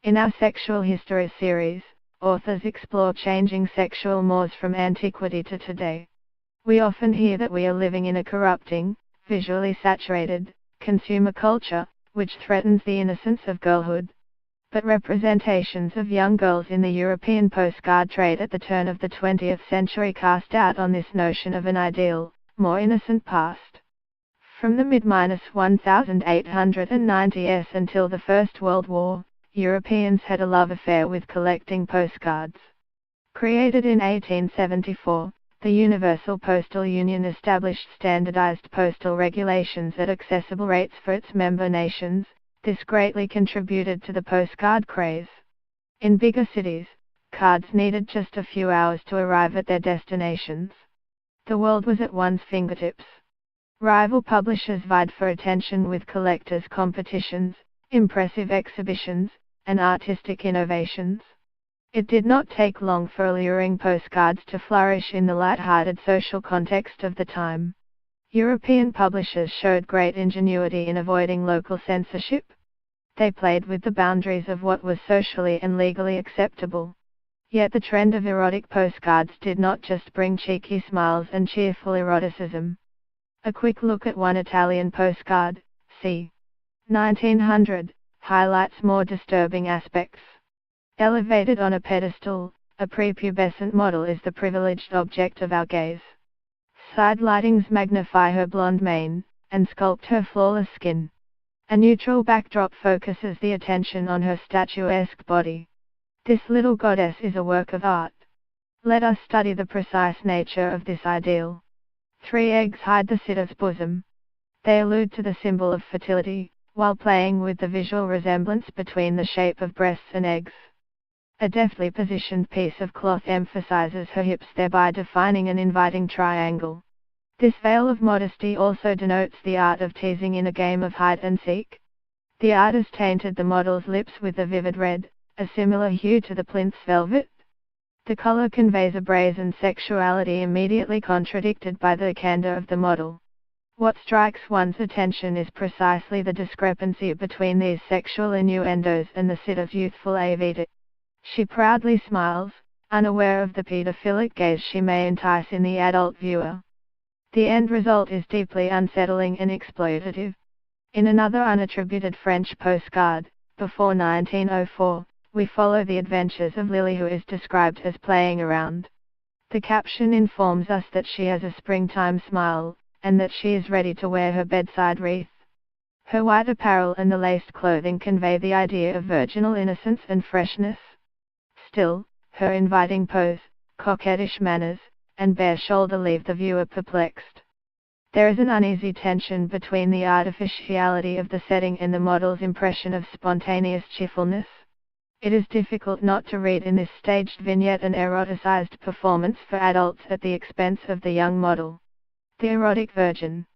In our sexual history series, authors explore changing sexual mores from antiquity to today. We often hear that we are living in a corrupting, visually saturated, consumer culture, which threatens the innocence of girlhood. But representations of young girls in the European postcard trade at the turn of the 20th century cast doubt on this notion of an ideal, more innocent past. From the mid-1890s until the First World War, Europeans had a love affair with collecting postcards. Created in 1874, the Universal Postal Union established standardized postal regulations at accessible rates for its member nations. This greatly contributed to the postcard craze. In bigger cities, cards needed just a few hours to arrive at their destinations. The world was at one's fingertips. Rival publishers vied for attention with collectors' competitions, impressive exhibitions, and artistic innovations. It did not take long for alluring postcards to flourish in the light-hearted social context of the time. European publishers showed great ingenuity in avoiding local censorship. They played with the boundaries of what was socially and legally acceptable. Yet the trend of erotic postcards did not just bring cheeky smiles and cheerful eroticism. A quick look at one Italian postcard, c. 1900, highlights more disturbing aspects. Elevated on a pedestal, a prepubescent model is the privileged object of our gaze. Side lightings magnify her blonde mane, and sculpt her flawless skin. A neutral backdrop focuses the attention on her statuesque body. This little goddess is a work of art. Let us study the precise nature of this ideal. 3 eggs hide the sitter's bosom. They allude to the symbol of fertility, while playing with the visual resemblance between the shape of breasts and eggs. A deftly positioned piece of cloth emphasizes her hips, thereby defining an inviting triangle. This veil of modesty also denotes the art of teasing in a game of hide and seek. The artist tainted the model's lips with a vivid red, a similar hue to the plinth's velvet. The color conveys a brazen sexuality immediately contradicted by the candor of the model. What strikes one's attention is precisely the discrepancy between these sexual innuendos and the sitter's youthful avidity. She proudly smiles, unaware of the pedophilic gaze she may entice in the adult viewer. The end result is deeply unsettling and exploitative. In another unattributed French postcard, before 1904, we follow the adventures of Lily, who is described as playing around. The caption informs us that she has a springtime smile, and that she is ready to wear her bedside wreath. Her white apparel and the laced clothing convey the idea of virginal innocence and freshness. Still, her inviting pose, coquettish manners, and bare shoulder leave the viewer perplexed. There is an uneasy tension between the artificiality of the setting and the model's impression of spontaneous cheerfulness. It is difficult not to read in this staged vignette an eroticized performance for adults at the expense of the young model. The erotic virgin.